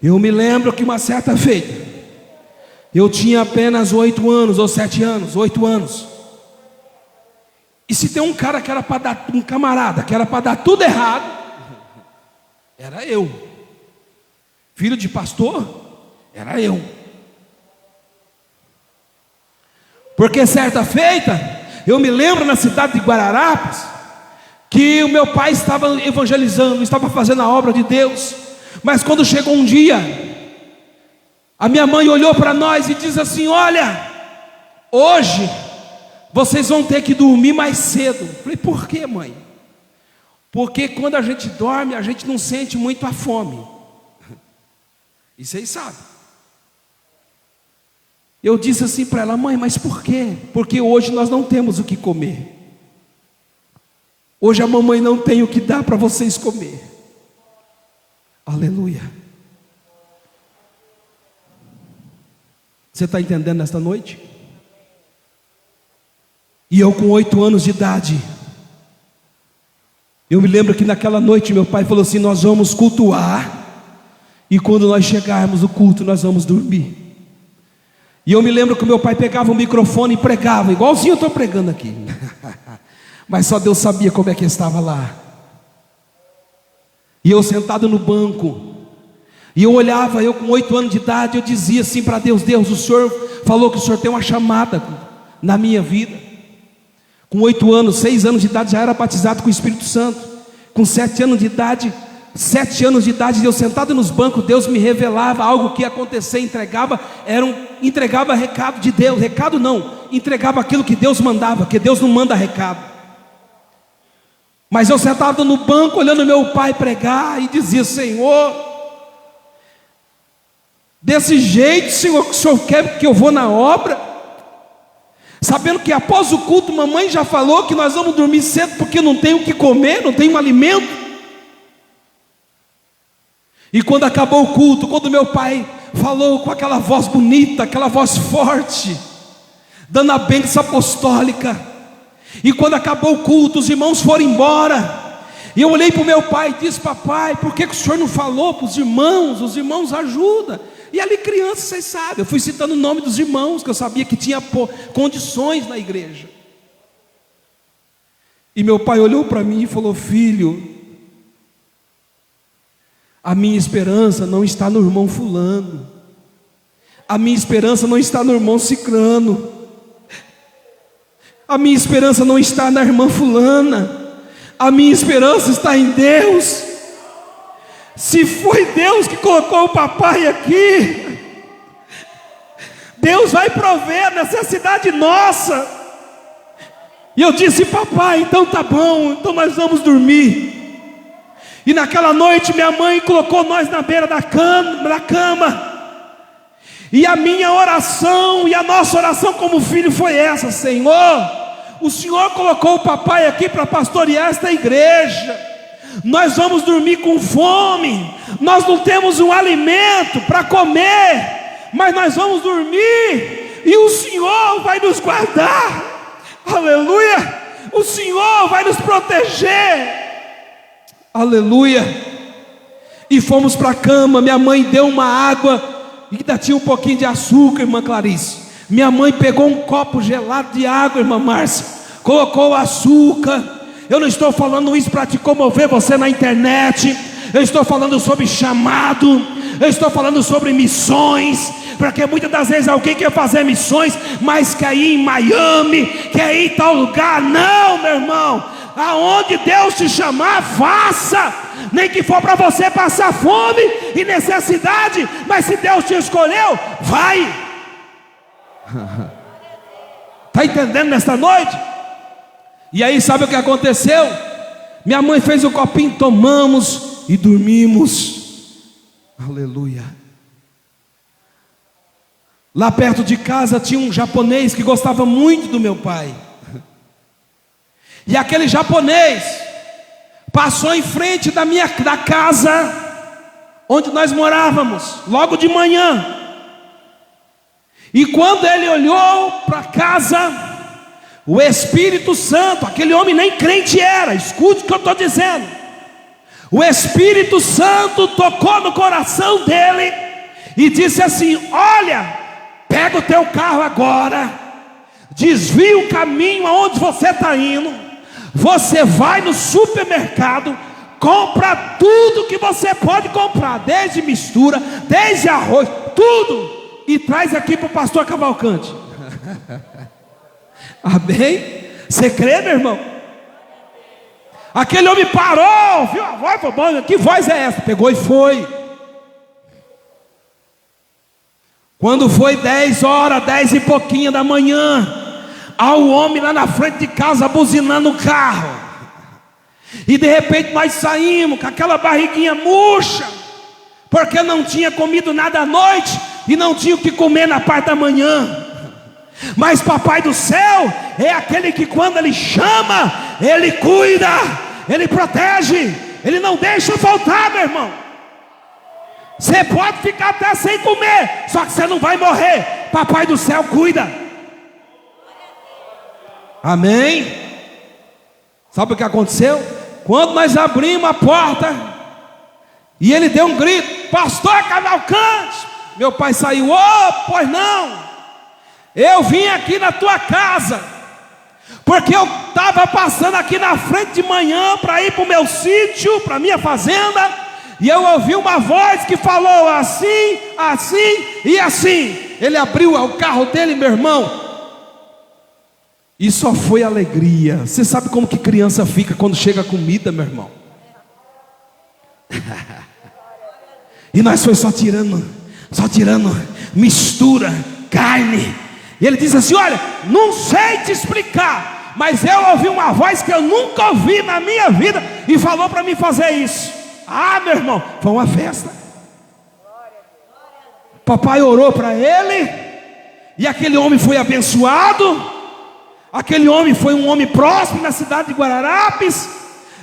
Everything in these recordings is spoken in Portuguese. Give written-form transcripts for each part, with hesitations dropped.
Eu me lembro que uma certa feita, eu tinha apenas 8 anos ou 7 anos, 8 anos. E se tem um cara que era para dar, um camarada que era para dar tudo errado, era eu. Filho de pastor, era eu. Porque certa feita, eu me lembro na cidade de Guararapes, que o meu pai estava evangelizando, estava fazendo a obra de Deus. Mas quando chegou um dia, a minha mãe olhou para nós e disse assim: olha, hoje vocês vão ter que dormir mais cedo. Eu falei: por quê, mãe? Porque quando a gente dorme, a gente não sente muito a fome. E vocês sabem. Eu disse assim para ela: mãe, mas por quê? Porque hoje nós não temos o que comer. Hoje a mamãe não tem o que dar para vocês comer. Aleluia. Você está entendendo nesta noite? E eu com 8 anos de idade, eu me lembro que naquela noite meu pai falou assim: nós vamos cultuar, e quando nós chegarmos no culto nós vamos dormir. E eu me lembro que meu pai pegava o microfone e pregava, igualzinho eu estou pregando aqui. Mas só Deus sabia como é que eu estava lá. E eu sentado no banco, e eu olhava, eu com 8 anos de idade, eu dizia assim para Deus: Deus, o Senhor falou que o Senhor tem uma chamada na minha vida. Com 8 anos, 6 anos de idade, já era batizado com o Espírito Santo. Com 7 anos de idade, 7 anos de idade, eu sentado nos bancos, Deus me revelava algo que ia acontecer, entregava recado de Deus. Recado não, entregava aquilo que Deus mandava, que Deus não manda recado. Mas eu sentado no banco, olhando meu pai pregar, e dizia: Senhor, desse jeito, Senhor, que o Senhor quer que eu vou na obra, sabendo que após o culto, mamãe já falou que nós vamos dormir cedo, porque não tem o que comer, não tem um alimento. E quando acabou o culto, quando meu pai falou com aquela voz bonita, aquela voz forte, dando a bênção apostólica, e quando acabou o culto, os irmãos foram embora, e eu olhei para o meu pai e disse: papai, por que o senhor não falou para os irmãos? Os irmãos ajudam. E ali criança, vocês sabem, eu fui citando o nome dos irmãos, que eu sabia que tinha condições na igreja. E meu pai olhou para mim e falou: filho, a minha esperança não está no irmão fulano, a minha esperança não está no irmão cicrano, a minha esperança não está na irmã fulana, a minha esperança está em Deus. Se foi Deus que colocou o papai aqui, Deus vai prover a necessidade nossa. E eu disse: papai, então tá bom, então nós vamos dormir. E naquela noite minha mãe colocou nós na beira da cama. E a minha oração e a nossa oração como filho foi essa: Senhor, o Senhor colocou o papai aqui para pastorear esta igreja. Nós vamos dormir com fome, nós não temos um alimento para comer, mas nós vamos dormir, e o Senhor vai nos guardar. Aleluia. O Senhor vai nos proteger. Aleluia. E fomos para a cama. Minha mãe deu uma água e ainda tinha um pouquinho de açúcar, irmã Clarice. Minha mãe pegou um copo gelado de água, irmã Márcia, colocou o açúcar. Eu não estou falando isso para te comover você na internet. Eu estou falando sobre chamado. Eu estou falando sobre missões. Porque muitas das vezes alguém quer fazer missões, mas quer ir em Miami, quer ir em tal lugar. Não, meu irmão, aonde Deus te chamar, faça. Nem que for para você passar fome e necessidade, mas se Deus te escolheu, vai. Está entendendo nesta noite? E aí sabe o que aconteceu? Minha mãe fez um copinho, tomamos e dormimos. Aleluia. Lá perto de casa tinha um japonês que gostava muito do meu pai. E aquele japonês passou em frente da casa onde nós morávamos, logo de manhã. E quando ele olhou para a casa, o Espírito Santo, aquele homem nem crente era, escute o que eu estou dizendo. o Espírito Santo tocou no coração dele e disse assim: olha, pega o teu carro agora, desvia o caminho aonde você está indo, você vai no supermercado, compra tudo que você pode comprar, desde mistura, desde arroz, tudo, e traz aqui para o pastor Cavalcante. Amém? Você crê, meu irmão? Aquele homem parou, viu a voz, falou: bom, que voz é essa? Pegou e foi. Quando foi 10 horas, 10 e pouquinho da manhã, há o homem lá na frente de casa buzinando o carro. E de repente nós saímos com aquela barriguinha murcha, porque não tinha comido nada à noite e não tinha o que comer na parte da manhã. Mas papai do céu é aquele que quando ele chama, ele cuida, ele protege, ele não deixa faltar, meu irmão. Você pode ficar até sem comer, só que você não vai morrer. Papai do céu cuida. Amém? Sabe o que aconteceu? Quando nós abrimos a porta e ele deu um grito: pastor Cavalcante. Meu pai saiu: pois não, eu vim aqui na tua casa, porque eu estava passando aqui na frente de manhã para ir para o meu sítio, para a minha fazenda, e eu ouvi uma voz que falou assim, assim e assim. Ele abriu o carro dele, meu irmão, e só foi alegria. Você sabe como que criança fica quando chega a comida, meu irmão? E nós foi só tirando mistura, carne. E ele disse assim: olha, não sei te explicar, mas eu ouvi uma voz que eu nunca ouvi na minha vida e falou para mim fazer isso. Ah, meu irmão, foi uma festa. Papai orou para ele, e aquele homem foi abençoado. Aquele homem foi um homem próspero na cidade de Guararapes.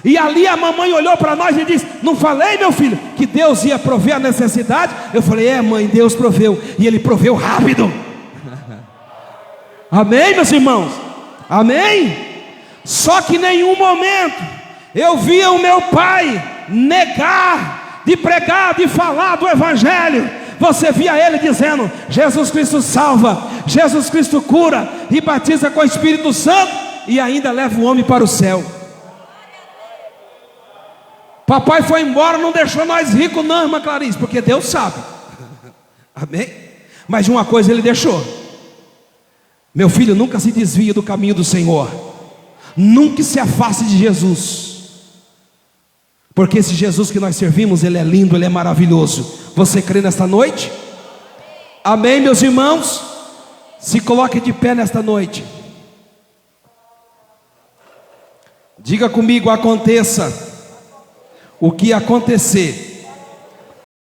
E ali a mamãe olhou para nós e disse: não falei, meu filho, que Deus ia prover a necessidade? Eu falei: é, mãe, Deus proveu, e ele proveu rápido. Amém, meus irmãos? Amém? Só que em nenhum momento eu via o meu pai negar de pregar, de falar do evangelho. Você via ele dizendo: Jesus Cristo salva, Jesus Cristo cura e batiza com o Espírito Santo, e ainda leva o homem para o céu. Papai foi embora, não deixou nós ricos não, irmã Clarice, porque Deus sabe. Amém? Mas uma coisa ele deixou: meu filho, nunca se desvie do caminho do Senhor, nunca se afaste de Jesus, porque esse Jesus que nós servimos, ele é lindo, ele é maravilhoso. Você crê nesta noite? Amém, meus irmãos? Se coloque de pé nesta noite. Diga comigo: aconteça o que acontecer,